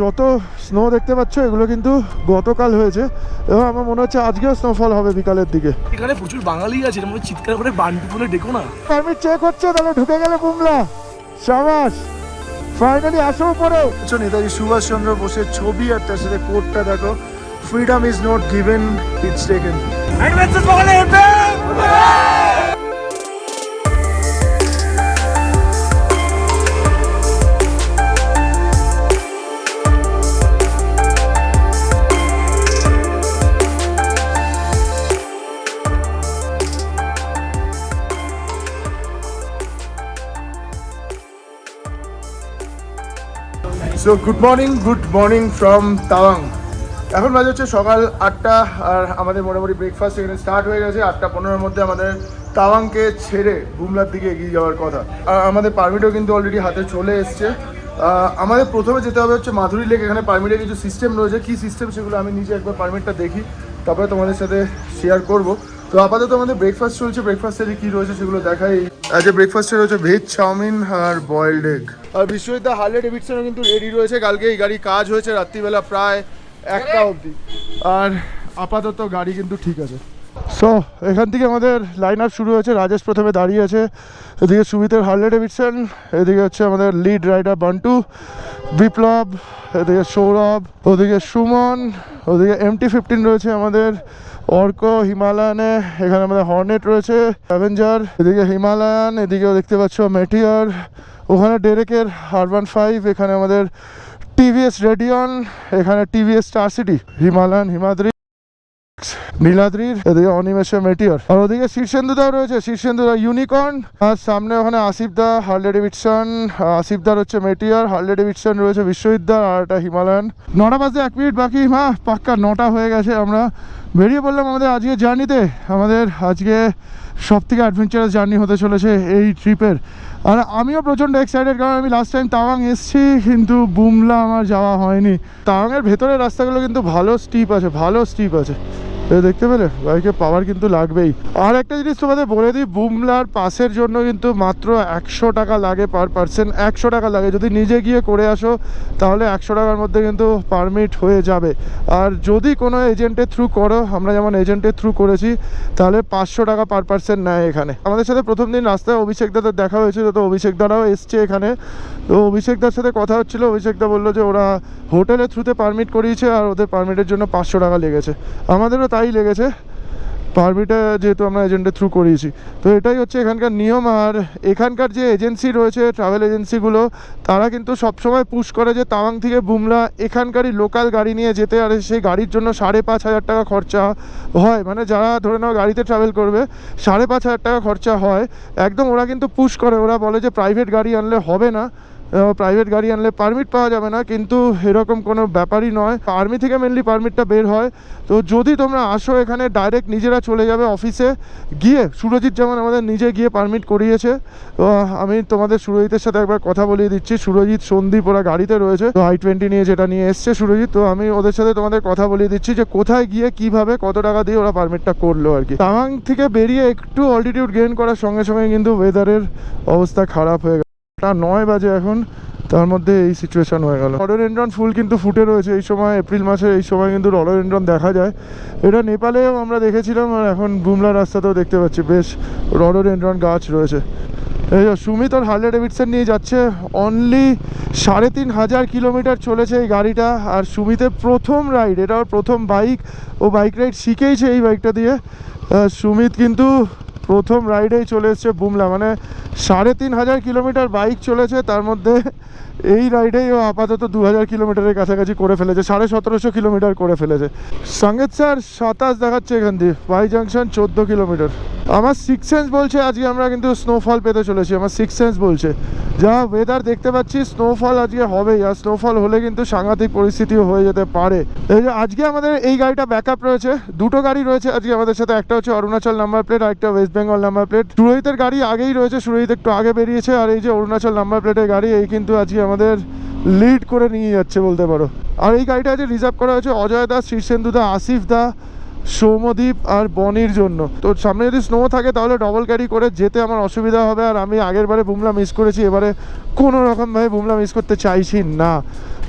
যত স্নো দেখতে পাচ্ছ এগুলো কিন্তু গতকাল হয়েছে এবং আমার মনে হচ্ছে আজকেও স্নোফল হবে বিকালের দিকে। এখানে প্রচুর বাঙালি আছে, মানে চিৎকার করে বান্টু বলে ডেকো না। পারমিট চেক হচ্ছে, তাহলে ঢুকে গেলে বুমলা। শাবাশ, ফাইনালি আসো উপরে। নেতাজি সুভাষচন্দ্র বোসের ছবি আর তার সাথে কোটটা দেখো, freedom is not given, it's taken. So good morning from Tawang. এখন বাজে হচ্ছে সকাল 8টা আর আমাদের মোটামুটি ব্রেকফাস্ট এখানে স্টার্ট হয়ে গেছে। 8:15-এর মধ্যে আমাদের তাওয়াংকে ছেড়ে বুমলার দিকে এগিয়ে যাওয়ার কথা। আর আমাদের পারমিটও কিন্তু অলরেডি হাতে চলে এসছে। আমাদের প্রথমে যেতে হবে হচ্ছে মাধুরী লেক। এখানে পারমিটের কিছু সিস্টেম রয়েছে, কী সিস্টেম সেগুলো আমি নিজে একবার পারমিটটা দেখি, তারপরে তোমাদের সাথে শেয়ার করব। তো আপাতত আমাদের ব্রেকফাস্ট চলছে, ব্রেকফাস্টে কী রয়েছে সেগুলো দেখাই। আজ ব্রেকফাস্টে রয়েছে ভেজ চাউমিন আর বয়েলড এগ। আর বিশ্বজিৎ হার্লে ডেভিডসনও কিন্তু রেডি রয়েছে। কালকে এই গাড়ি কাজ হয়েছে রাত্রিবেলা প্রায় 1টা অবধি, আর আপাতত গাড়ি কিন্তু ঠিক আছে। সো এখান থেকে আমাদের লাইন আপ শুরু হয়েছে। রাজেশ প্রথমে দাঁড়িয়ে আছে, এদিকে সুমিতের হার্লে ডেভিডসন, এদিকে হচ্ছে আমাদের লিড রাইডার বান্টু, বিপ্লব, এদিকে সৌরভ, ওদিকে সুমন, ওদিকে MT-15 রয়েছে আমাদের, অর্ক হিমালয়ানে, এখানে আমাদের হর্নেট রয়েছে, অ্যাভেঞ্জার, এদিকে হিমালয়ান, এদিকেও দেখতে পাচ্ছ মেটিয়ার, ওখানে ডেরেকের R15, এখানে আমাদের TVS রেডিয়ন, এখানে TVS Star City, Himalayan Himadri, নীলাদ্রির, এদিকে অনিমেষে মেটিয়ার, আর ওদিকে শীর্ষেন্দুদাও রয়েছে, শীর্ষেন্দুদা ইউনিকর্ন, আর সামনে ওখানে আসিফদা হার্লে ডেভিডসন, আসিফদার হচ্ছে মেটিয়ার, হার্লে ডেভিডসন রয়েছে বিশ্বজিৎদার, আর একটা হিমালয়ান। 9টা বাজে 1 মিনিট বাকি। পাক্কা 9টা হয়ে গেছে। আমরা বেরিয়ে পড়লাম আমাদের আজকে জার্নিতে। আমাদের আজকে সব থেকে অ্যাডভেঞ্চারাস জার্নি হতে চলেছে এই ট্রিপের। আর আমিও প্রচণ্ড এক্সাইটেড, কারণ আমি লাস্ট টাইম তাওয়াং এসেছি কিন্তু বুমলা আমার যাওয়া হয়নি। তাওয়াংয়ের ভেতরের রাস্তাগুলো কিন্তু ভালো স্টিপ আছে। দেখতে পেলে বাইকে পাওয়ার কিন্তু লাগবেই। আর একটা জিনিস তোমাদের বলে দিই, বুমলার পাসের জন্য কিন্তু মাত্র 100 টাকা লাগে পার পার্সন। 100 টাকা লাগে। যদি নিজে গিয়ে করে আসো তাহলে 100 টাকার মধ্যে কিন্তু পারমিট হয়ে যাবে। আর যদি কোনো এজেন্টের থ্রু করো, আমরা যেমন এজেন্টের থ্রু করেছি, তাহলে 500 টাকা পার পার্সন নেয় এখানে। আমাদের সাথে প্রথম দিন রাস্তায় অভিষেকদাদের দেখা হয়েছিল, তো অভিষেকদারাও এসছে এখানে। তো অভিষেকদার সাথে কথা হচ্ছিলো, অভিষেকদা বললো যে ওরা হোটেলের থ্রুতে পারমিট করিয়েছে আর ওদের পারমিটের জন্য 500 টাকা লেগেছে। আমাদেরও তাই লেগেছে, পারমিটে যেহেতু আমরা এজেন্টের থ্রু করিয়েছি। তো এটাই হচ্ছে এখানকার নিয়ম। আর এখানকার যে এজেন্সি রয়েছে, ট্রাভেল এজেন্সিগুলো, তারা কিন্তু সবসময় পুশ করে যে তাওয়াং থেকে বুমলা এখানকারই লোকাল গাড়ি নিয়ে যেতে। আর সেই গাড়ির জন্য 5,500 টাকা খরচা হয়। মানে যারা ধরে নাও গাড়িতে ট্রাভেল করবে 5,500 টাকা খরচা হয় একদম। ওরা কিন্তু পুশ করে, ওরা বলে যে প্রাইভেট গাড়ি আনলে হবে না, প্রাইভেট গাড়ি আনলে পারমিট পাওয়া যাবে না। কিন্তু এরকম কোনো ব্যাপারই নয়, আর্মি থেকে মেনলি পারমিটটা বের হয়। তো যদি তোমরা আসো এখানে ডাইরেক্ট নিজেরা চলে যাবে অফিসে গিয়ে। সুরজিৎ যেমন আমাদের নিজে গিয়ে পারমিট করিয়েছে। তো আমি তোমাদের সুরজিতের সাথে একবার কথা বলিয়ে দিচ্ছি। সুরজিৎ, সন্দীপ ওরা গাড়িতে রয়েছে, তো i20 নিয়ে যেটা নিয়ে এসছে সুরজিৎ। তো আমি ওদের সাথে তোমাদের কথা বলিয়ে দিচ্ছি যে কোথায় গিয়ে কিভাবে কত টাকা দিয়ে ওরা পারমিটটা করলো আর কি। তাওয়াং থেকে বেরিয়ে একটু অল্টিটিউড গেইন করার সঙ্গে সঙ্গে কিন্তু ওয়েদারের অবস্থা খারাপ হয়ে গেল। 9 বাজে এখন, তার মধ্যে এই সিচুয়েশন হয়ে গেল। রডোডেনড্রন ফুল কিন্তু ফুটে রয়েছে এই সময়, এপ্রিল মাসে এই সময় কিন্তু রডোডেনড্রন দেখা যায়। এটা নেপালেও আমরা দেখেছিলাম, আর এখন বুমলা রাস্তাতেও দেখতে পাচ্ছি বেশ রডোডেনড্রন গাছ রয়েছে। এই সুমিত আর হার্লে ডেভিডসন নিয়ে যাচ্ছে। অনলি 3,500 কিলোমিটার চলেছে এই গাড়িটা। আর সুমিতের প্রথম রাইড, এটা ওর প্রথম বাইক, ও বাইক রাইড শিখেইছে এই বাইকটা দিয়ে। সুমিত কিন্তু প্রথম রাইডেই চলে এসছে বুমলা। মানে 3,500 কিলোমিটার বাইক চলেছে, তার মধ্যে এই রাইডেই ও আপাতত 2,000 কিলোমিটারের কাছাকাছি করে ফেলেছে, 1,750 কিলোমিটার করে ফেলেছে। সঙ্গেত স্যার 27 দেখাচ্ছে এখান দিয়ে, বাই জাংশন 14 কিলোমিটার। আমার সিক্স সেন্স বলছে আজকে আমরা কিন্তু স্নোফল পেতে চলেছি। আমার সিক্স সেন্স বলছে, যা ওয়েদার দেখতে পাচ্ছি স্নোফল আজকে হবেই। আর স্নোফল হলে কিন্তু সাংঘাতিক পরিস্থিতিও হয়ে যেতে পারে। এই যে আজকে আমাদের এই গাড়িটা ব্যাকআপ রয়েছে, দুটো গাড়ি রয়েছে আজকে আমাদের সাথে। একটা হচ্ছে অরুণাচল নাম্বার প্লেট, আর একটা ওয়েস্ট বেঙ্গল নাম্বার প্লেট। সুরজিতের গাড়ি আগেই রয়েছে, সুরজিৎ একটু আগে বেরিয়েছে। আর এই যে অরুণাচল নাম্বার প্লেটের গাড়ি, এই কিন্তু আজকে আমাদের লিড করে নিয়ে যাচ্ছে বলতে পারো। আর এই গাড়িটা আজকে রিজার্ভ করা হয়েছে অজয় দা, শীর্ষেন্দু দা, আসিফ দা, সৌম্যদীপ আর বনির জন্য। তো সামনে যদি স্নো থাকে তাহলে ডবল ক্যারি করে যেতে আমার অসুবিধা হবে, আর আমি আগের বারে বুমলা মিস করেছি, এবারে কোনো রকমভাবে বুমলা মিস করতে চাইছি না।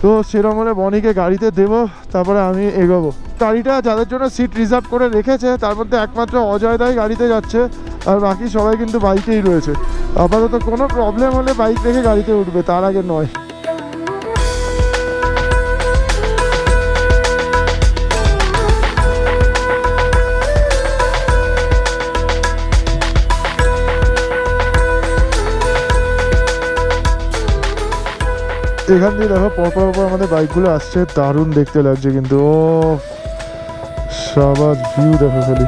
তো সেরকম হলে বনিকে গাড়িতে দেবো, তারপরে আমি এগোবো। গাড়িটা যাদের জন্য সিট রিজার্ভ করে রেখেছে তার মধ্যে একমাত্র অজয়দাই গাড়িতে যাচ্ছে, আর বাকি সবাই কিন্তু বাইকেই রয়েছে। আপাতত কোনো প্রবলেম হলে বাইক রেখে গাড়িতে উঠবে, তার আগে নয়। এখান দিয়ে দেখো পরপর আমাদের বাইকগুলো আসছে, দারুণ দেখতে লাগছে কিন্তু। ও সাবাস, ভিউ দেখো খালি।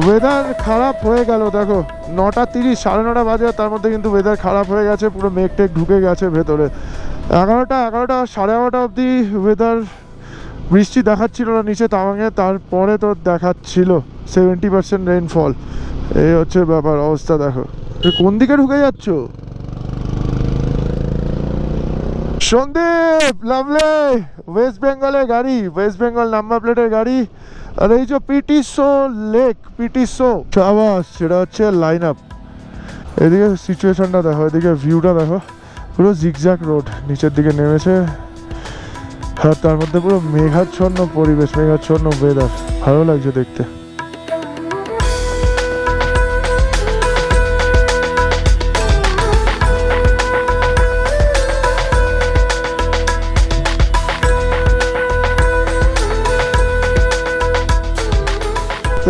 ওয়েদার খারাপ হয়ে গেল দেখো, 9:30 9:30 বাজে, তার মধ্যে কিন্তু ওয়েদার খারাপ হয়ে গেছে, পুরো মেঘ টেক ঢুকে গেছে ভেতরে। 11টা 11:30 অবধি ওয়েদার বৃষ্টি দেখাচ্ছিল না নিচে তাওয়াংয়ে, তারপরে তো দেখাচ্ছিল 70% রেইনফল। এই হচ্ছে ব্যাপার, অবস্থা দেখো। কোন দিকে ঢুকে যাচ্ছ সন্দীপ? লাভলে, ওয়েস্ট বেঙ্গলের গাড়ি, ওয়েস্ট বেঙ্গল নাম্বার প্লেটের গাড়ি। আর এই যে পিটিসো লেক, পিটিসো সাবাস, সেটা হচ্ছে লাইন আপ। এদিকে সিচুয়েশনটা দেখো, এদিকে ভিউটা দেখো, পুরো জিগজ্যাগ রোড নিচের দিকে নেমেছে, আর তার মধ্যে পুরো মেঘাচ্ছন্ন পরিবেশ, মেঘাচ্ছন্ন ওয়েদার, ভালো লাগছে দেখতে।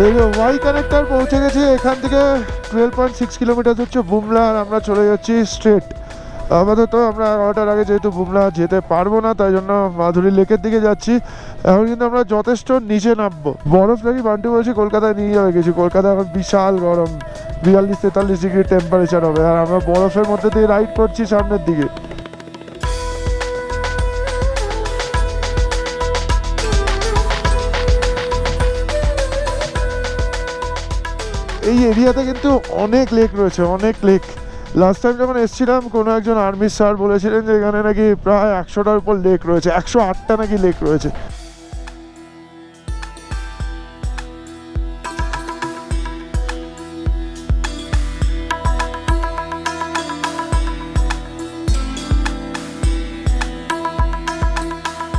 এই যে ওয়াই কানেক্টর পৌঁছে গেছে, এখান থেকে 12.6 কিলোমিটার হচ্ছে বুমলা, আর আমরা চলে যাচ্ছি স্ট্রেট। আপাতত আমরা 11টার আগে যেহেতু বুমলা যেতে পারবো না, তাই জন্য মাধুরী লেকের দিকে যাচ্ছি। এখন কিন্তু আমরা যথেষ্ট নিচে নামবো। বরফ নাকি বান্টু বলছি কলকাতায় নিয়ে যাবে কিছু, কলকাতায় এখন বিশাল গরম, 42-43 ডিগ্রি টেম্পারেচার হবে, আর আমরা বরফের মধ্যে দিয়ে রাইড করছি সামনের দিকে। এই এরিয়াতে কিন্তু অনেক লেক রয়েছে, অনেক লেক। লাস্ট টাইম যখন এসেছিলাম কোনো একজন আর্মি স্যার বলেছিলেন যে এখানে নাকি প্রায় 100টার উপর লেক রয়েছে, 108টা নাকি লেক রয়েছে।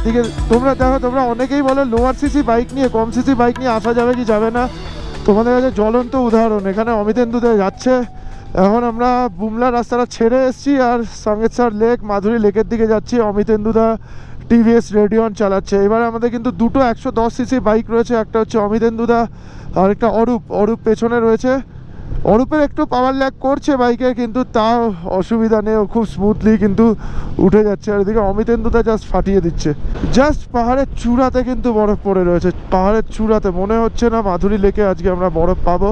ঠিক আছে, তোমরা দেখো, তোমরা অনেকেই বলো লোয়ার সিসি বাইক নিয়ে, কম সিসি বাইক নিয়ে আসা যাবে কি যাবে না। তোমাদের কাছে জ্বলন্ত উদাহরণ, এখানে অমিতেন্দুতে যাচ্ছে। এখন আমরা বুমলা রাস্তাটা ছেড়ে এসেছি আর সঙ্গেশ্বর লেক, মাধুরী লেকের দিকে যাচ্ছি। অমিতেন্দুদা টিভিএস রেডিয়ন চালাচ্ছে। এবারে আমাদের কিন্তু দুটো 110 সিসি বাইক রয়েছে, একটা হচ্ছে অমিতেন্দুদা আর একটা অরূপ পেছনে রয়েছে। অরূপের একটু পাওয়ার ল্যাগ করছে বাইকে, কিন্তু তাও অসুবিধা নেই, ও খুব স্মুথলি কিন্তু উঠে যাচ্ছে। আর এদিকে অমিতেন্দুদা জাস্ট ফাটিয়ে দিচ্ছে। জাস্ট পাহাড়ের চূড়াতে কিন্তু বরফ পড়ে রয়েছে, পাহাড়ের চূড়াতে। মনে হচ্ছে না মাধুরী লেকে আজকে আমরা বরফ পাবো।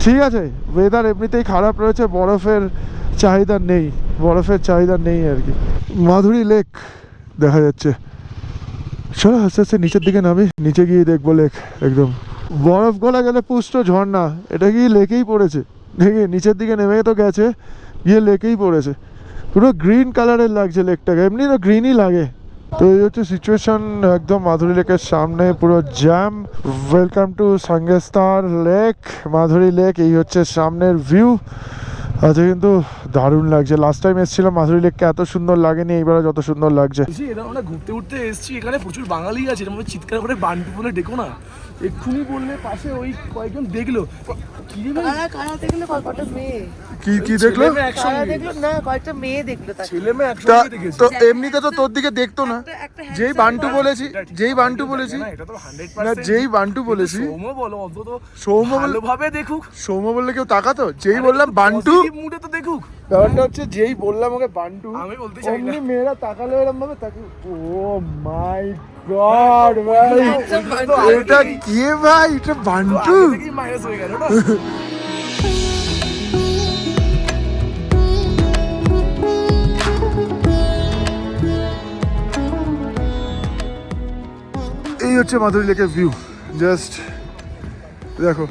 ঠিক আছে, ওয়েদার এমনিতেই খারাপ রয়েছে, বরফের চাহিদা নেই আর কি। মাধুরী লেক দেখা যাচ্ছে। চলো আস্তে আস্তে নিচের দিকে নামি, নিচে গিয়ে দেখবো লেক। একদম বরফ গলা গেলে পুষ্ট ঝর্ণা, এটা কি লেকেই পড়েছে, দেখে নিচের দিকে নেমে তো গেছে, গিয়ে লেকেই পড়েছে। পুরো গ্রিন কালারের লাগছে লেকটাকে, এমনি তো গ্রিনই লাগে। তো এই হচ্ছে সিচুয়েশন একদম মাধুরী লেকের সামনে, পুরো jam. Welcome to Sangestar lake, Madhuri lake. এই হচ্ছে সামনের ভিউ। আচ্ছা, কিন্তু দারুণ লাগছে। লাস্ট টাইম এসেছিলাম মাধুরী লেককে এত সুন্দর লাগেনি, এইবারে যত সুন্দর লাগছে। এটা আমরা ঘুরতে ঘুরতে এসেছি, এখানে প্রচুর বাঙালি আছে, এরকম চিৎকার করে বান্টু বলে ডেকো না। এক্ষুনি বললে পাশে ওই কয়েকজন দেখলো, কি দেখলো, কি দেখলো? কয়েকটা মেয়ে দেখলো, ছেলে মেয়ে একসাথে দেখেছে। তো এমনিতে তো তোর দিকে দেখতো না। যেই বান্টু বলেছি না, এটা তো 100% না, যেই বান্টু বলেছি, সৌম্য বলো, অন্তত সৌম্য ভালোভাবে দেখুক। সৌম্য বললে কেউ তাকাতো? যেই বললাম বান্টু, মুডে তো দেখুক। ব্যাপারটা হচ্ছে যেই বললাম ওকে বান্টু, আমি বলতে চাই না। অমনি মেয়েরা তাকালো এরকম ভাবে, তাকে ও মাই গড ভাই, এটা কি ভাই, এটা বান্টু। মাইনাস হয়ে গেল না। এই হচ্ছে মাধুরী লেকের ভিউ। জাস্ট দেখো,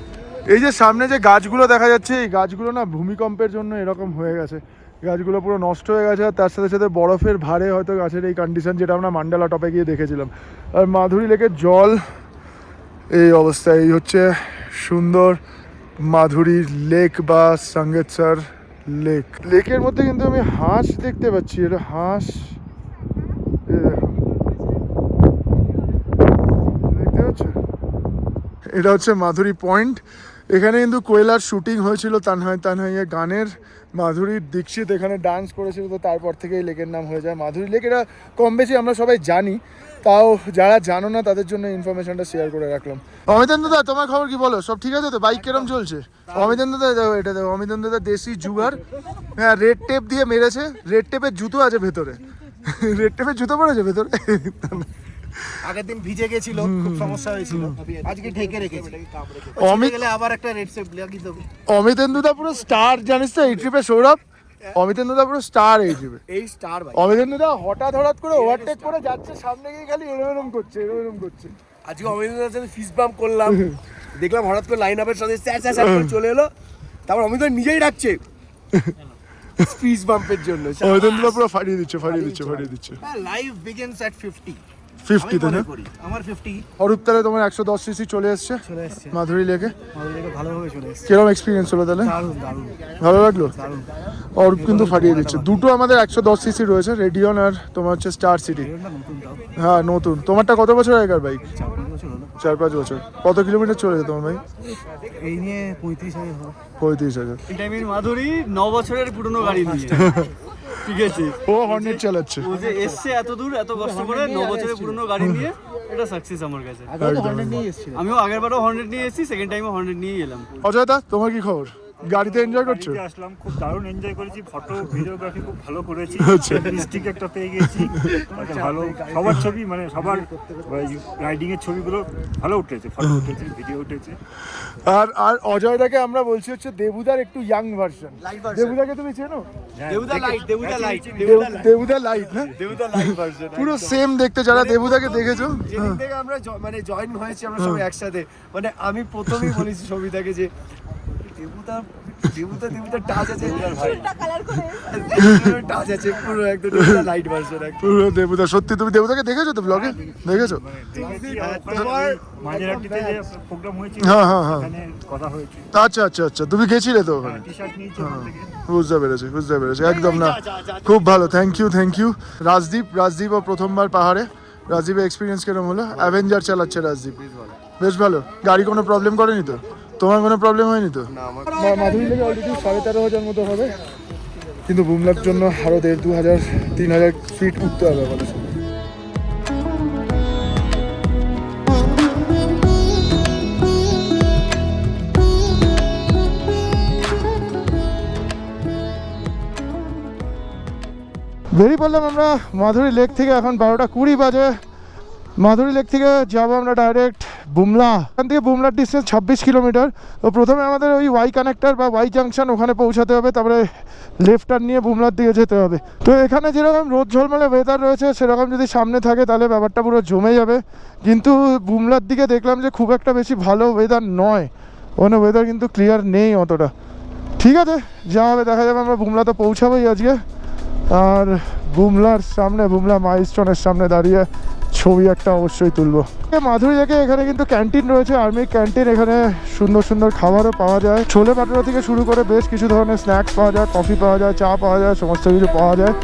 এই যে সামনে যে গাছগুলো দেখা যাচ্ছে, এই গাছগুলো না ভূমিকম্পের জন্য এরকম হয়ে গেছে। গাছগুলো পুরো নষ্ট হয়ে গেছে, আর তার সাথে সাথে বরফের ভারে হয়তো গাছের এই কন্ডিশন, যেটা আমরা মান্ডালা টপে গিয়ে দেখেছিলাম। আর মাধুরী লেকের জল এই অবস্থায়। এই হচ্ছে সুন্দর মাধুরী লেক বা সঙ্গেতসর লেক। লেকের মধ্যে কিন্তু আমি হাঁস দেখতে পাচ্ছি, এটা হাঁস, এই দেখো, দেখতে পাচ্ছ? এটা হচ্ছে মাধুরী পয়েন্ট। এখানে কিন্তু কোয়েলার শুটিং হয়েছিল তানহাইয়ে গানের। মাধুরী দীক্ষিত এখানে ডান্স করেছিল, তো তারপর থেকে এই লেকের নাম হয়ে যায় মাধুরী লেক। এটা কম বেশি আমরা সবাই জানি, তাও যারা জানো না তাদের জন্য ইনফরমেশনটা শেয়ার করে রাখলাম। অমিতেন্দ্র দা, তোমার খবর কি বলো? সব ঠিক আছে তো? বাইক কিরম চলছে? অমিতেন্দ্র দা দেখো, এটা দেখো, অমিতেন্দ্র দা দেশি জুগার। হ্যাঁ, রেড টেপ দিয়ে মেরেছে। রেড টেপের জুতো আছে ভেতরে। রেড টেপের জুতো পড়েছে ভেতরে। আগের দিন ভিজে গেছিল, খুব সমস্যা হয়েছিল, আজকে ঢেকে রেখেছি। অমিত গেলে আবার একটা রেড সেপ লাগিয়ে দেবো। অমিতেন্দ্র দা পুরো স্টার, জানিস তো এই ট্রিপে সৌরভ? অমিতেন্দ্র দা পুরো স্টার এই ট্রিপে। এই স্টার ভাই, অমিতেন্দ্র দা হঠাৎ করে ওভারটেক করে যাচ্ছে, সামনে গিয়ে খালি এরকম করছে। আজকে অমিতেন্দ্রের সাথে ফিস বাম্প করলাম, দেখলাম হঠাৎ করে লাইন আপের সাথে স্যার করে চলে এলো, তারপর অমিতেন্দ্র নিজেই ডাকছে ফিস বাম্পের জন্য। অমিতেন্দ্র দা পুরো ফাটিয়ে দিচ্ছে। লাইফ বিগিনস এট 50 তে না? আমার 50 অরূপতালে তোমার 110 সিসি চলে এসছে চলে এসেছে, মাধুরী লেকে। ভালোভাবে চলে এসেছে। কিরকম এক্সপিরিয়েন্স হলো তাহলে? দারুণ দারুণ ভালো লাগলো? দারুণ। অরূপ কিন্তু ফাটিয়ে দিচ্ছে। দুটো আমাদের 110 সিসি রয়েছে, রেডিয়ন আর তোমার হচ্ছে স্টার সিটি। এটা নতুন দাও, হ্যাঁ নতুন। তোমারটা কত বছর আগেকার বাইক? 4-5 বছর হলো। 4-5 বছর। কত কিলোমিটার চলেছে তোমার বাইক? এই নিয়ে 35,000 হবে। 35,000। এই টাইমের মাধুরী 9 বছরের পুরনো গাড়ি নিয়ে, ঠিক আছে, ও হর্নেট চালাচ্ছে। ও যে এসছে এত দূর এত কষ্ট করে 9 বছরের পুরনো গাড়ি নিয়ে, এটা সাকসেস আমার কাছে। আগে তো হর্নেট নিয়ে এসেছিল। আমিও আগের বারও হর্নেট নিয়ে এসেছি, সেকেন্ড টাইমও হর্নেট নিয়ে এলাম। অজয় দা, তোমার কি খবর? গাড়িতে এনজয় করছো? গাড়িতে আসলাম, খুব দারুণ এনজয় করেছি, ফটো ভিডিওগ্রাফি খুব ভালো করেছি। আচ্ছা। মিস্টিক একটা পেয়ে গেছি, একটা ভালো সবার ছবি, মানে সবার রাইডিং এর ছবিগুলো ভালো উঠেছে, ফটো উঠেছে, ভিডিও উঠেছে। আর অজয়দাকে আমরা বলছি হচ্ছে দেবুদার একটু ইয়াং ভার্সন। দেবুদাকে তুমি চেনো? দেবুদা লাইট দেবুদা লাইট না? দেবুদা লাইভ ভার্সন পুরো সেম দেখতে, যারা দেবুদাকে দেখেছো। যেদিন থেকে আমরা মানে জয়েন হয়েছি আমরা সবাই একসাথে, মানে আমি প্রথমেই বলেছি সবিতাকে যে দেবুদা টাচ আছে ভাই, টাচ আছে পুরো একদম দেবুদা লাইট ভার্সন একদম। পুরো দেবুদা। সত্যি তুমি দেবুদাকে দেখেছো তো ব্লগে? দেখেছো? মাঝেরাটিতে যে প্রোগ্রাম হয়েছিল, হ্যাঁ। এখানে কথা হয়েছে, আচ্ছা। তুমি গেছিলে তো ওখানে? টি শার্ট নিয়েছি ওখান থেকে। বুঝতে পেরেছি একদম। না, খুব ভালো, থ্যাংক ইউ। রাজদীপও প্রথমবার পাহাড়ে। রাজদীপের এক্সপিরিয়েন্স কিরকম হলো? অ্যাভেঞ্জার চালাচ্ছে রাজদীপ, বেশ ভালো। গাড়ি কোনো প্রবলেম করেনি তো? তোমার কোনো প্রবলেম হয়নি তো? মাধুরী লেগে অলরেডি 13,500 মতো হবে, কিন্তু বুমলার জন্য আরও 1,500-2,000-3,000 ফিট উঠতে হবে আমাদের। বেরিয়ে পড়লাম আমরা মাধুরী লেক থেকে। এখন 12:20 বাজে। মাধুরী লেক থেকে যাবো আমরা ডাইরেক্ট বুমলা। এখান থেকে বুমলার ডিস্টেন্স 26 কিলোমিটার। তো প্রথমে আমাদের ওই ওয়াই কানেক্টর বা ওয়াই জাংশন ওখানে পৌঁছাতে হবে, তারপরে লেফট টার্ন নিয়ে বুমলার দিকে যেতে হবে। তো এখানে যেরকম রোদ ঝলমলে ওয়েদার রয়েছে, সেরকম যদি সামনে থাকে তাহলে ব্যাপারটা পুরো জমে যাবে। কিন্তু বুমলার দিকে দেখলাম যে খুব একটা বেশি ভালো ওয়েদার নয়, ওখানে ওয়েদার কিন্তু ক্লিয়ার নেই অতটা। ঠিক আছে, যা হবে দেখা যাবে। আমরা বুমলাতে পৌঁছাবোই আজকে। আর বুমলার সামনে, বুমলা মাইলস্টোনের সামনে দাঁড়িয়ে ছবি একটা অবশ্যই তুলবো। মাধুরী লেকে এখানে কিন্তু ক্যান্টিন রয়েছে, আর্মি ক্যান্টিন। এখানে সুন্দর খাবারও পাওয়া যায়, ছোলে ভাটুরা থেকে শুরু করে বেশ কিছু ধরনের স্ন্যাক্স পাওয়া যায়, কফি পাওয়া যায়, চা পাওয়া যায়, সমস্ত কিছু পাওয়া যায়।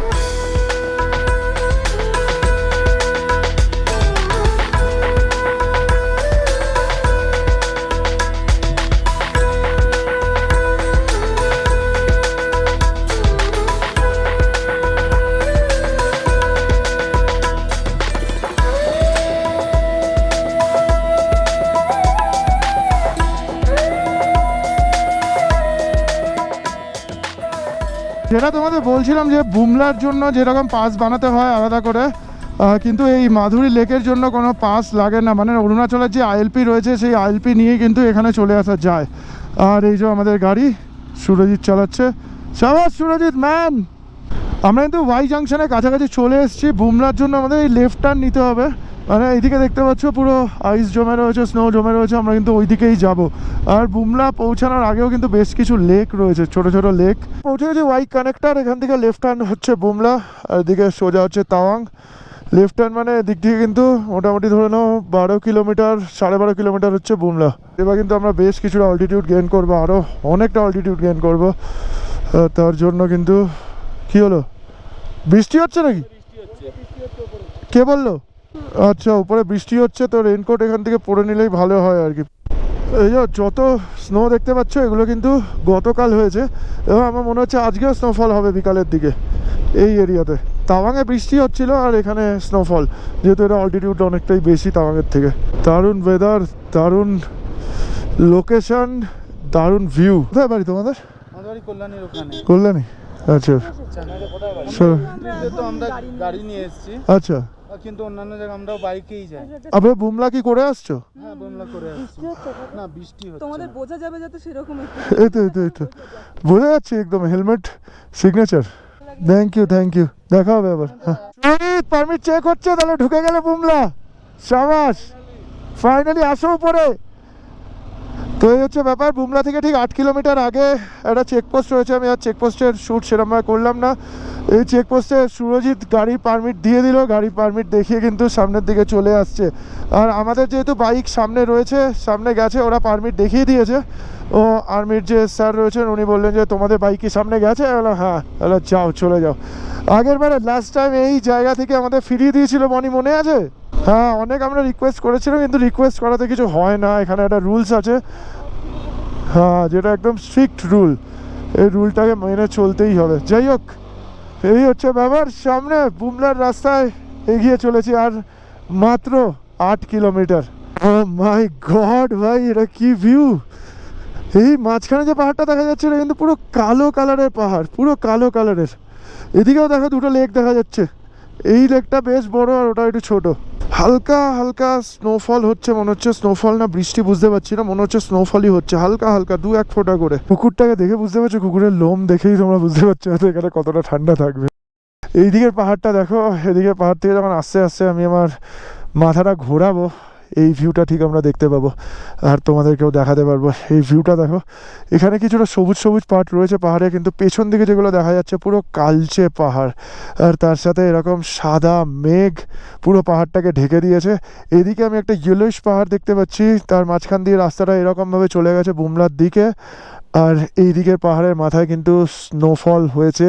যেটা তোমাদের বলছিলাম যে বুমলার জন্য যেরকম পাস বানাতে হয় আলাদা করে, কিন্তু এই মাধুরী লেকের জন্য কোনো পাস লাগে না। মানে অরুণাচলের যে আইএলপি রয়েছে, সেই আইএলপি নিয়ে কিন্তু এখানে চলে আসা যায়। আর এই যে আমাদের গাড়ি সুরজিৎ চালাচ্ছে। সাবাস সুরজিৎ ম্যান। আমরা কিন্তু ওয়াই জাংশনের কাছাকাছি চলে এসেছি। বুমলার জন্য আমাদের এই লেফট টার্ন নিতে হবে। মানে এইদিকে দেখতে পাচ্ছ পুরো আইস জমে রয়েছে, স্নো জমে রয়েছে, আমরা কিন্তু ওই দিকেই যাব। আর বুমলা পৌঁছানোর আগেও কিন্তু বেশ কিছু লেক রয়েছে, ছোট ছোট লেক। পৌঁছে গেছি ওয়াই কানেক্টার, এখান থেকে লেফট হ্যান্ড হচ্ছে বুমলা, আর এদিকে সোজা হচ্ছে তাওয়াং। লেফট হ্যান্ড মানে দিক থেকে কিন্তু মোটামুটি ধরে নাও 12 কিলোমিটার, 12.5 কিলোমিটার হচ্ছে বুমলা। এবার কিন্তু আমরা বেশ কিছুটা অল্টিটিউড গেইন করবো, আরও অনেকটা অল্টিটিউড গেইন করবো। তার জন্য কিন্তু কি হলো, বৃষ্টি হচ্ছে নাকি? কে বললো? আচ্ছা, উপরে বৃষ্টি হচ্ছে, তো রেনকোট এখান থেকে পরে নিলেই ভালো হয় আর কি। এই যে যত স্নো দেখতে পাচ্ছ এগুলো কিন্তু গতকাল হয়েছে, এবং আমার মনে হচ্ছে আজকেও স্নোফল হবে বিকালের দিকে এই এরিয়াতে। তাওয়াংয়ে বৃষ্টি হচ্ছিল আর এখানে স্নোফল, যেহেতু এটা অল্টিটিউড অনেকটাই বেশি তাওয়াংয়ের থেকে। দারুণ ওয়েদার, দারুণ লোকেশন, দারুণ ভিউ। কোথায় বাড়ি তোমাদের? আমাদের বাড়ি কল্যাণীর ওখানে। কল্যাণী, আচ্ছা। তো আমরা গাড়ি নিয়ে এসেছি, আচ্ছা, কিন্তু অন্যান্য জায়গায় আমরাও বাইকেই যাই। আপনার বুমলা কি করে আসছো? হ্যাঁ, বুমলা করে আসছি। না, বৃষ্টি হচ্ছে। তোমাদের বোঝা যাবে যাতে সেরকম একটু। এই তো এই তো এই তো বোঝা যাচ্ছে একদম, হেলমেট সিগনেচার। থ্যাংক ইউ, দেখা হবে আবার। পারমিট চেক হচ্ছে, তাহলে ঢুকে গেলে বুমলা। সাবাস, ফাইনালি আসো উপরে। তো এই হচ্ছে ব্যাপার। বুমলা থেকে ঠিক 8 কিলোমিটার আগে একটা চেকপোস্ট রয়েছে, আমি আর চেকপোস্টের শ্যুট সেরকমভাবে করলাম না। এই চেকপোস্টে সুরজিৎ গাড়ি পারমিট দিয়ে দিল, গাড়ি পারমিট দেখিয়ে কিন্তু সামনের দিকে চলে আসছে। আর আমাদের যেহেতু বাইক সামনে রয়েছে, সামনে গেছে, ওরা পারমিট দেখিয়ে দিয়েছে। ও আর্মির যে স্যার রয়েছেন উনি বললেন যে তোমাদের বাইক কি সামনে গেছে? বললাম হ্যাঁ। বললো যাও, চলে যাও। আগের বারে লাস্ট টাইম এই জায়গা থেকে আমাদের ফিরিয়ে দিয়েছিল, মনি মনে আছে? হ্যাঁ, অনেক আমরা রিকোয়েস্ট করেছিলাম, কিন্তু রিকোয়েস্ট করাতে কিছু হয় না। এখানে একটা রুলস আছে, হ্যাঁ, যেটা একদম স্ট্রিক্ট রুল, এই রুলটাকে মেনে চলতেই হবে। যাই হোক, এই হচ্ছে ব্যাপার। সামনে বুমলার রাস্তায় এগিয়ে চলেছি, আর মাত্র 8 কিলোমিটার। ও মাই গড ভাই, এটা কি ভিউ! এই মাঝখানে যে পাহাড়টা দেখা যাচ্ছে এটা কিন্তু পুরো কালো কালারের পাহাড়, পুরো কালো কালারের। এদিকেও দেখো দুটো লেক দেখা যাচ্ছে, এই লেকটা বেশ বড় আর ওটা একটু ছোট। হালকা হালকা স্নোফল হচ্ছে, মনে হচ্ছে স্নোফল না বৃষ্টি বুঝতে পারছি না, মনে হচ্ছে স্নোফলই হচ্ছে হালকা হালকা 2-1 ফোঁটা করে। কুকুরটাকে দেখে বুঝতে পারছো, কুকুরের লোম দেখেই তোমরা বুঝতে পারছো হয়তো এখানে কতটা ঠান্ডা থাকবে। এই দিকের পাহাড়টা দেখো, এদিকে পাহাড় থেকে যখন আস্তে আস্তে আমি আমার মাথাটা ঘোরাবো, এই ভিউটা ঠিক আমরা দেখতে পাবো আর তোমাদেরকেও দেখাতে পারবো। এই ভিউটা দেখো, এখানে কিছুটা সবুজ সবুজ পাট রয়েছে পাহাড়ে, কিন্তু পেছন দিকে যেগুলো দেখা যাচ্ছে পুরো কালচে পাহাড়, আর তার সাথে এরকম সাদা মেঘ পুরো পাহাড়টাকে ঢেকে দিয়েছে। এদিকে আমি একটা ইয়েলোইশ পাহাড় দেখতে পাচ্ছি, তার মাঝখান দিয়ে রাস্তাটা এরকমভাবে চলে গেছে বুমলার দিকে। আর এই দিকের পাহাড়ের মাথায় কিন্তু স্নোফল হয়েছে,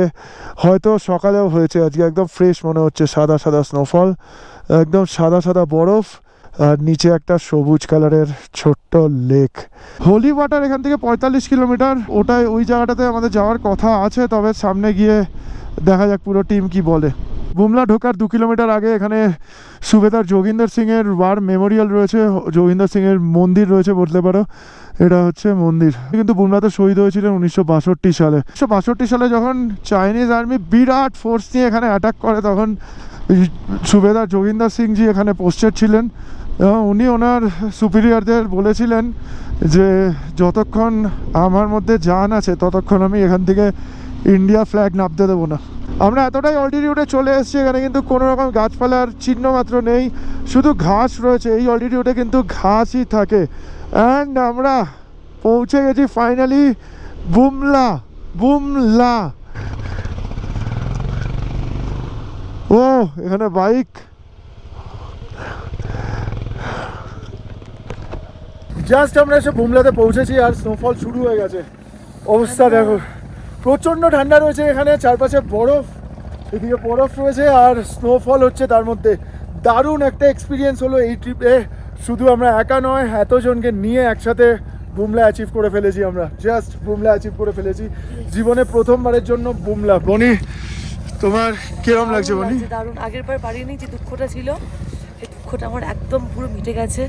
হয়তো সকালেও হয়েছে আজকে। একদম ফ্রেশ মনে হচ্ছে, সাদা সাদা স্নোফল, একদম সাদা সাদা বরফ, আর নিচে একটা সবুজ কালারের ছোট্ট লেক। হোলি ওয়াটার এখান থেকে 45 কিলোমিটার, ওটাই ওই জায়গাটাতে আমাদের যাওয়ার কথা আছে, তবে সামনে গিয়ে দেখা যাক পুরো টিম কি বলে। বুমলা ঢোকার 2 কিলোমিটার আগে এখানে সুবেদার যোগিন্দর সিংয়ের ওয়ার মেমোরিয়াল রয়েছে, যোগিন্দর সিংয়ের মন্দির রয়েছে বলতে পারো। এটা হচ্ছে মন্দির, কিন্তু বুমলাতে শহীদ হয়েছিলেন 1962 সালে। 1962 সালে যখন চাইনিজ আর্মি বিরাট ফোর্স নিয়ে এখানে অ্যাটাক করে, তখন সুবেদার যোগিন্দর সিংজি এখানে পোস্টেড ছিলেন। উনি ওনার সুপিরিয়রদের বলেছিলেন যে যতক্ষণ আমার মধ্যে জান আছে ততক্ষণ আমি এখান থেকে ইন্ডিয়া ফ্ল্যাগ নামতে দেবো না। আমরা এতটাই অল্টিটিউডে চলে এসেছি, এখানে কিন্তু কোনো রকম গাছপালার চিহ্ন মাত্র নেই, শুধু ঘাস রয়েছে। এই অল্টিটিউডে কিন্তু ঘাসই থাকে। অ্যান্ড আমরা পৌঁছে গেছি ফাইনালি বুমলা। বুমলা, ও এখানে বাইক। জাস্ট আমরা এসে বুমলাতে পৌঁছেছি আর স্নোফল শুরু হয়ে গেছে। অবস্থা দেখো, প্রচণ্ড ঠান্ডা রয়েছে এখানে, চারপাশে বরফ, এদিকে বরফ রয়েছে আর স্নোফল হচ্ছে তার মধ্যে। দারুণ একটা এক্সপিরিয়েন্স হলো এই ট্রিপে। শুধু আমরা একা নয়, এতজনকে নিয়ে একসাথে বুমলা অ্যাচিভ করে ফেলেছি আমরা। জাস্ট বুমলা অ্যাচিভ করে ফেলেছি জীবনে প্রথমবারের জন্য বুমলা। বনি, তোমার কিরম লাগছে বনি? দারুণ। আগের বার পারিনি, যে দুঃখটা ছিল এই দুঃখটা আমার একদম পুরো মিটে গেছে,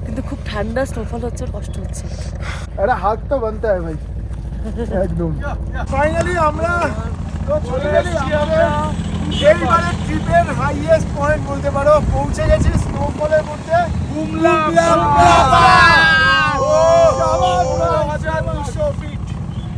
কিন্তু খুব ঠান্ডা, স্নোফল হচ্ছে, কষ্ট হচ্ছে। আরে হাত তো বানতে হয় ভাই, একদম। ফাইনালি আমরা তো চলে এসেছি এইবারের ট্রিপের হাইয়েস্ট পয়েন্ট বলতে পারো, পৌঁছে গেছি স্নোফলের মধ্যে বুমলা।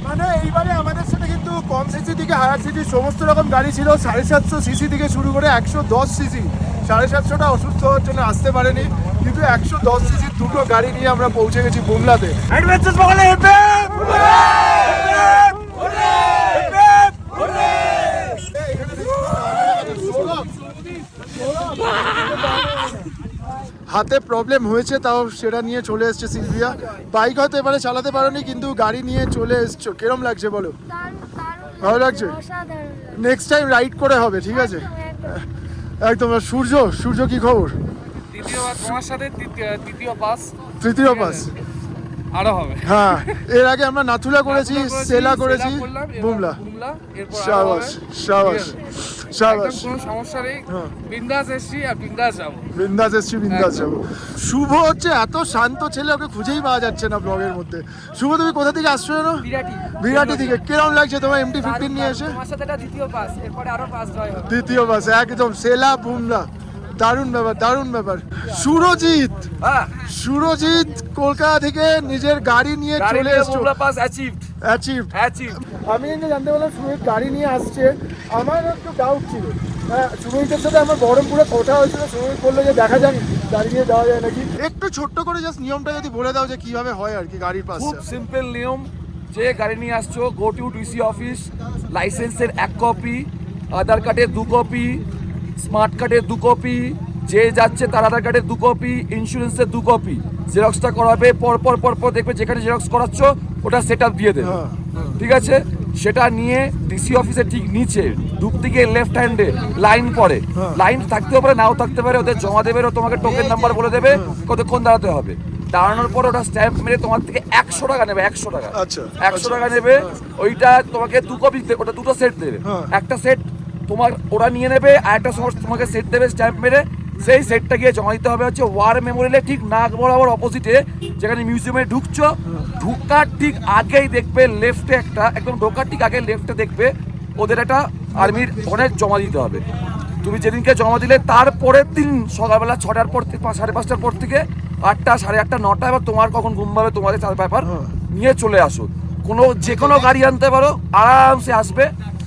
মানে এইবারে আমাদের সাথে কিন্তু কম সিসি থেকে হায়ার সিসি সমস্ত রকম গাড়ি ছিল। 750 সিসি থেকে শুরু করে 110 সিসি 750টা অসুস্থ হওয়ার জন্য আসতে পারেনি, কিন্তু 110 সিসির দুটো গাড়ি নিয়ে আমরা পৌঁছে গেছি বুমলাতে। অ্যাডভেঞ্চার্স বলে হাতে প্রবলেম হয়েছে, তাও সেটা নিয়ে চলে এসছে সিলভিয়া। বাইক হয়তো এবারে চালাতে পারোনি, কিন্তু গাড়ি নিয়ে চলে এসছো। কিরম লাগছে বলো? ভালো লাগছে? নেক্সট টাইম রাইড করে হবে, ঠিক আছে? একদম। সূর্য, সূর্য কি খবর? দ্বিতীয়বার তোমার সাথে তৃতীয় পাস আরো হবে। হ্যাঁ, এর আগে আমরা নাথুলা করেছি, সেলা করেছি, বুমলা। শাবাশ শাবাশ শাবাশ। কোনো সমস্যা নেই, বিন্দাস এসছি আর বিন্দাস যাবো। বিন্দাস এসছি, বিন্দাস যাবো। শুভ হচ্ছে এত শান্ত ছেলে, ওকে খুঁজেই পাওয়া যাচ্ছে না ব্লগের মধ্যে। শুভ, তুমি কোথা থেকে আসছো জানো? বিরাটি থেকে। কিরম লাগছে তোমার MT-15 নিয়ে এসে? তোমার সাথে এটা দ্বিতীয় পাস, এরপরে আরো পাস জয় হবে। দ্বিতীয় বাস, একদম সেলা বুমলা। দারুণ ব্যাপার, দারুণ ব্যাপার। সুরজিৎ, সুরজিৎ কলকাতা থেকে নিজের গাড়ি নিয়ে চলে এসছো। Pass achieved. আমি কিন্তু জানতে পারলাম সুরজিৎ গাড়ি নিয়ে আসছে। আমার একটু ডাউট ছিল। হ্যাঁ, সুরজিতের সাথে আমার বহরমপুরে কথা হয়েছিল। সুরজিৎ বললো যে দেখা যাক গাড়ি নিয়ে যাওয়া যায় নাকি। একটু ছোট্ট করে জাস্ট নিয়মটা যদি বলে দাও যে কিভাবে হয় আর কি গাড়ির পাস। খুব সিম্পল নিয়ম, যে গাড়ি নিয়ে আসছো, গো টু ডিসি অফিস, লাইসেন্সের 1 কপি, আধার কার্ডের 2 কপি, স্মার্ট কার্ডের 2 কপি, যে যাচ্ছে তার আধার কার্ডের 2 কপি, ইন্স্যুরেন্সের 2 কপি, জেরক্সটা করাবে। পর দেখবে যেখানে জেরক্স করাচ্ছ ওটা সেট আপ দিয়ে দেবে, ঠিক আছে? সেটা নিয়ে ডিসি অফিসের ঠিক নিচে ঢুকতে গিয়ে লেফট হ্যান্ডে লাইন পড়ে, লাইন থাকতেও পারে নাও থাকতে পারে, ওদের জমা দেবে, ও তোমাকে টোকেন নাম্বার বলে দেবে কতক্ষণ দাঁড়াতে হবে। দাঁড়ানোর পর ওটা স্ট্যাম্প মেরে তোমার থেকে 100 টাকা নেবে। 100 টাকা, আচ্ছা, 100 টাকা নেবে। ওইটা তোমাকে 2 কপি, ওটা 2টো সেট দেবে। একটা সেট তোমার ওরা নিয়ে নেবে, আর একটা তোমাকে সেট দেবে স্ট্যাম্প মেরে। সেই সেটটা গিয়ে জমা দিতে হবে হচ্ছে ওয়ার মেমোরিয়ালে ঠিক নাক বরাবর অপোজিটে, যেখানে মিউজিয়ামে ঢুকছো, ঢুকার ঠিক আগেই দেখবে লেফটে একটা, একদম ঢোকার ঠিক আগে লেফটে দেখবে ওদের একটা আর্মির ওখানে জমা দিতে হবে। তুমি যেদিনকে জমা দিলে তারপরের দিন সকালবেলা 6টার পর থেকে 5:30টার পর থেকে 8টা, 8:30, 9টা, এবার তোমার কখন ঘুম পাবে তোমাদের চার ব্যাপার, নিয়ে চলে আসো। যে কোনো গাড়ি আনতে পারো, আরামসে আসবে।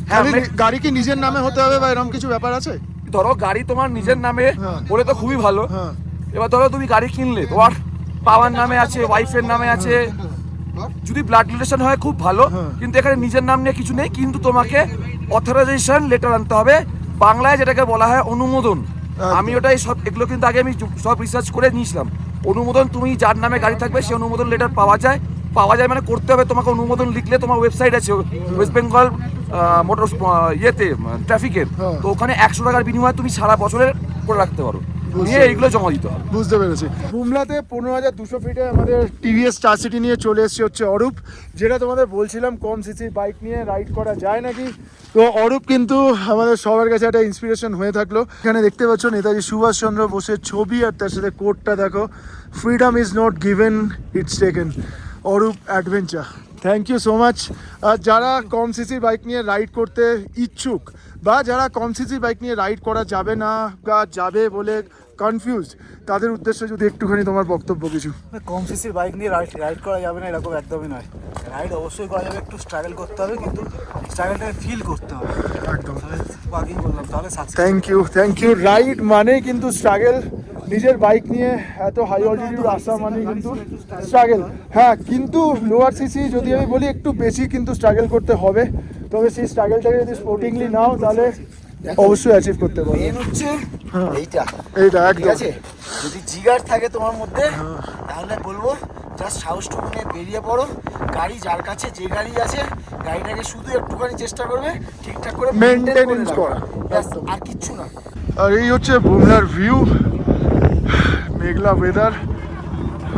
হ্যাঁ, গাড়ি কি নিজের নামে হতে হবে বা এরকম কিছু ব্যাপার আছে? ধরো গাড়ি তোমার নিজের নামে হলে তো খুবই ভালো। হ্যাঁ। এবার ধরো তুমি গাড়ি কিনলে, তোমার বাবার নামে আছে, ওয়াইফের নামে আছে, যদি ব্লাড রিলেশন হয় খুব ভালো। কিন্তু এখানে নিজের নাম নিয়ে কিছু নেই, কিন্তু তোমাকে অথরাইজেশন লেটার আনতে হবে, বাংলায় যেটাকে বলা হয় অনুমোদন। আমি ওটাই সব, এগুলো কিন্তু আগে আমি সব রিসার্চ করে নিয়েছিলাম। অনুমোদন, তুমি যার নামে গাড়ি থাকবে সে অনুমোদন লেটার পাওয়া যায় মানে করতে হবে তোমাকে। অনুমোদন লিখলে তোমার ওয়েবসাইট আছে ওয়েস্ট বেঙ্গল মোটর ট্রাফিকের, তো ওখানে 100 টাকার বিনিময়ে তুমি সারা বছরের করে রাখতে পারো, নিয়ে এইগুলো জমা দিতে হবে। বুঝতে পেরেছি। বুমলাতে 15,200 ফিটে আমাদের টিভিএস স্টার সিটি নিয়ে চলে এসেছে হচ্ছে অরূপ, যেটা তোমাদের বলছিলাম কম সিসির বাইক নিয়ে রাইড করা যায় নাকি। তো অরূপ কিন্তু আমাদের সবার কাছে একটা ইন্সপিরেশন হয়ে থাকলো। এখানে দেখতে পাচ্ছ নেতাজি সুভাষচন্দ্র বোসের ছবি, আর তার সাথে কোটটা দেখো, freedom is not given, it's taken. Arup adventure, thank you so much. আর যারা কম সিসির বাইক নিয়ে রাইড করতে ইচ্ছুক, বা যারা কম সিসির বাইক নিয়ে রাইড করা যাবে না বা যাবে বলে কনফিউজ, তাদের উদ্দেশ্যে যদি একটুখানি তোমার বক্তব্য কিছু। কম সিসির বাইক নিয়ে রাইড করা যাবে না এরকম একদমই নয়। রাইড অবশ্যই করা যাবে, একটু স্ট্রাগল করতে হবে, কিন্তু স্ট্রাগলটাকে ফিল করতে হবে। একদম, আগেই বললাম, তাহলে সাকসেস। Thank you. রাইড মানে কিন্তু স্ট্রাগল। নিজের বাইক নিয়ে এত হাই অল্টিটিউড আসা মানে কিন্তু স্ট্রাগল। হ্যাঁ, কিন্তু লোয়ার সিসি যদি আমি বলি একটু বেশি কিন্তু স্ট্রাগল করতে হবে। তবে সেই স্ট্রাগলটাকে যদি স্পোর্টিংলি নাও তাহলে অবশ্যই অ্যাচিভ করতে পারবে। মেন হচ্ছে এইটা একদম। ঠিক আছে, যদি জিগার থাকে তোমার মধ্যে তাহলে বলবো জাস্ট সাহসটুকু নিয়ে বেরিয়ে পড়ো। গাড়ি যার কাছে যে গাড়ি আছে, গাড়িটাকে শুধু একটুখানি চেষ্টা করবে ঠিকঠাক করে মেইনটেনেন্স করা, আর কিচ্ছু না। আর এই হচ্ছে বুমলার ভিউ, মেঘলা ওয়েদার,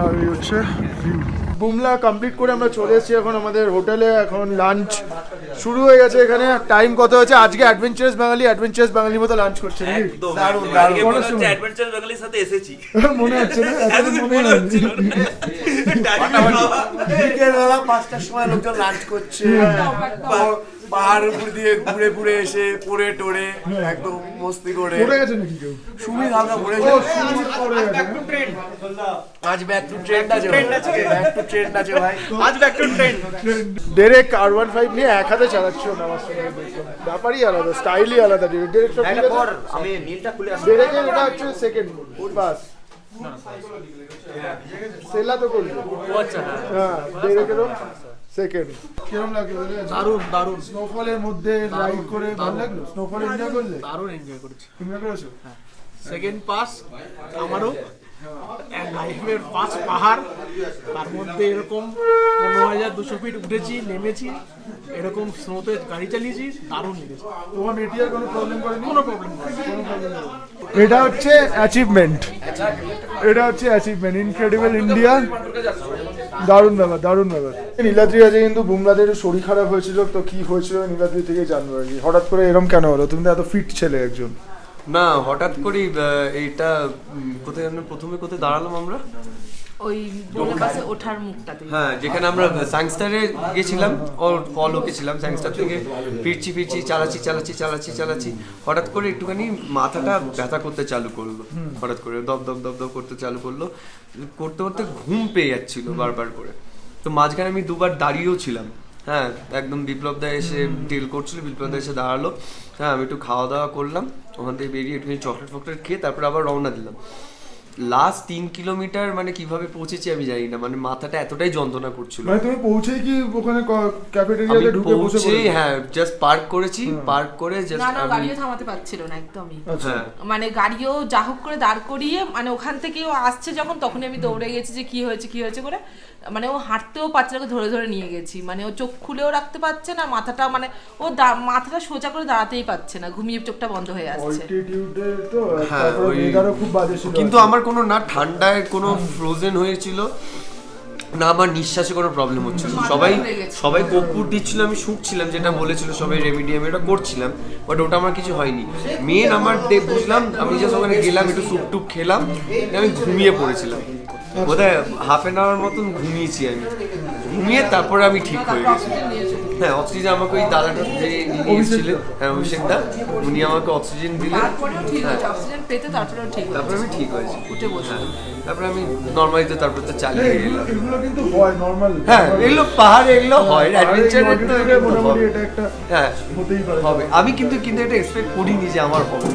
আর এই হচ্ছে ভিউ। বুমলা কমপ্লিট করে আমরা চলে এসেছি এখন আমাদের হোটেলে। এখন লাঞ্চ শুরু হয়ে গেছে। এখানে টাইম কত হয়েছে? আজকে অ্যাডভেঞ্চারাস বাঙালি মতো লাঞ্চ করছে নাকি? দারুণ। অ্যাডভেঞ্চারাস বাঙালির সাথে এসেছি মনে হচ্ছে না? মনে হচ্ছে বিকেলবেলা 5টার সময় লোকজন লাঞ্চ করছে, পাহাড়ের উপর দিয়ে ঘুরে ঘুরে এসে পড়ে টোড়ে একদম মস্তি করে পড়ে গেছে নাকি কেউ? সুমি হালকা পড়েছে। পড়ে গেছে আজ ব্যাক টু ট্রেন্ড আছে, ব্যাক টু ট্রেন্ড আছে ভাই। আজ back to trend. Derek R15 নিয়ে এক হাতে চালাচ্ছিল না, আমার সঙ্গে ব্যাপারই আলাদা, স্টাইলই আলাদা। ডেরেক সব ঠিক আছে? আমি নীলটা খুলে আসি। ডেরেকের এটা হচ্ছে সেকেন্ড বাস, সেলা তো করবে। হ্যাঁ, ডেরেকেরও সেকেন্ড। কিরকম লাগলো? দারুণ স্নোফলের মধ্যে রাইড করে ভালো লাগলো? স্নোফল এনজয় করলে? দারুণ এনজয় করেছি। এনজয় করেছো? সেকেন্ড পাস আমারও, লাইফের ফার্স্ট পাহাড়, তার মধ্যে এরকম 15,200 ফিট উঠেছি নেমেছি, এরকম স্নোতে গাড়ি চালিয়েছি, দারুণ লেগেছে। তোমার মেটিয়ার কোনো প্রবলেম করেনি? কোনো প্রবলেম নেই। এটা হচ্ছে অ্যাচিভমেন্ট, এটা হচ্ছে অ্যাচিভমেন্ট। ইনক্রেডিবল ইন্ডিয়া, দারুণ ব্যাপার, দারুণ ব্যাপার। নীলাদ্রি আছে কিন্তু বুমরাদের শরীর খারাপ হয়েছিল, তো কি হয়েছিল নীলাদ্রি থেকে জানবো আর কি। হঠাৎ করে এরকম কেন হলো? তুমি তো এত ফিট ছেলে একজন। না, হঠাৎ করেই এইটা কোথায় আমরা প্রথমে কোথায় দাঁড়ালাম আমরা? ওই বোনের পাশে ওঠার মুখটাতে। হ্যাঁ, যেখানে আমরা সায়েন্সটারে গেছিলাম, কল গেছিলাম সায়েন্সটার থেকে, ফিরছি চালাচ্ছি, হঠাৎ করে একটুখানি মাথাটা ব্যথা করতে চালু করলো, হঠাৎ করে দপ দপ করতে চালু করলো, করতে করতে ঘুম পেয়ে যাচ্ছিল বারবার করে। তো মাঝখানে আমি দুবার দাঁড়িয়েও ছিলাম। হ্যাঁ, একদম বিপ্লব দা এসে ডিল করছিল, বিপ্লব দা এসে দাঁড়ালো। হ্যাঁ, আমি একটু খাওয়া দাওয়া করলাম, ওখান থেকে বেরিয়ে একটুখানি চকলেট ফকলেট খেয়ে তারপরে আবার রওনা দিলাম। লাস্ট 3 কিলোমিটার মানে কিভাবে পৌঁছেছি আমি জানি না, মানে মাথাটা এতটাই যন্ত্রণা করছিল। মানে তুমি পৌঁছেই কি ওখানে আমি ক্যাফেটেরিয়াতে ঢুকে বসে পৌঁছে, হ্যাঁ, জাস্ট পার্ক করেছি, পার্ক করে না জাস্ট না, আমি, গাড়িও থামাতে পারছিল না একদমই। হ্যাঁ, মানে গাড়িও যা হোক করে দাঁড় করিয়ে, মানে ওখান থেকেও আসছে যখন, তখনই আমি দৌড়ে গেছি যে কি হয়েছে করে। মানে ও হাঁটতেও পারছে না, ধরে ধরে নিয়ে গেছি। মানে ও চোখ খুলেও রাখতে পারছে না, মাথাটা মানে ও মাথাটা সোজা করে দাঁড়াতেই পারছে না, ঘুমিয়ে চোখটা বন্ধ হয়ে আসছে। অল্টিটিউডে তো হ্যাঁ, তারপরে ওই- ওয়েদারও খুব বাজে ছিল। কিন্তু আমার কোনো না ঠান্ডায় কোনো ফ্রোজেন হয়েছিল না, আমার নিঃশ্বাসে কোনো প্রবলেম হচ্ছিল। সবাই কর্পূর দিচ্ছিল, আমি শুকছিলাম, যেটা বলেছিল সবাই রেমিডিয়াম, এটা করছিলাম, বাট ওটা আমার কিছু হয়নি। মেন আমার বুঝলাম, আমি জাস্ট ওখানে গেলাম, একটু স্যুপ টুপ খেলাম, আমি ঘুমিয়ে পড়েছিলাম, বোধহয় হাফ অ্যান আওয়ার মতন ঘুমিয়েছি আমি। ঘুমিয়ে তারপরে আমি ঠিক হয়ে গেছি। হ্যাঁ, অক্সিজেন আমাকে ওই দাদাটা যে নিয়েছিলেন, হ্যাঁ, অভিষেকদা, উনি আমাকে অক্সিজেন দিলেন। তারপরেও ঠিক হয়েছে, অক্সিজেন পেতে তারপরেও ঠিক হয়েছে। তারপরে আমি ঠিক হয়েছি, উঠে বসে। তারপরে আমি নর্মালিতে তারপর তো চালিয়ে এলাম। এগুলো কিন্তু হয় নরমাল। হ্যাঁ, এগুলো পাহাড়ে এগুলো হয়, অ্যাডভেঞ্চারের তো এগুলো মোটামুটি হবে। এটা একটা হ্যাঁ, হতেই পারে। হবে। আমি কিন্তু এটা এক্সপেক্ট করিনি যে আমার হবে।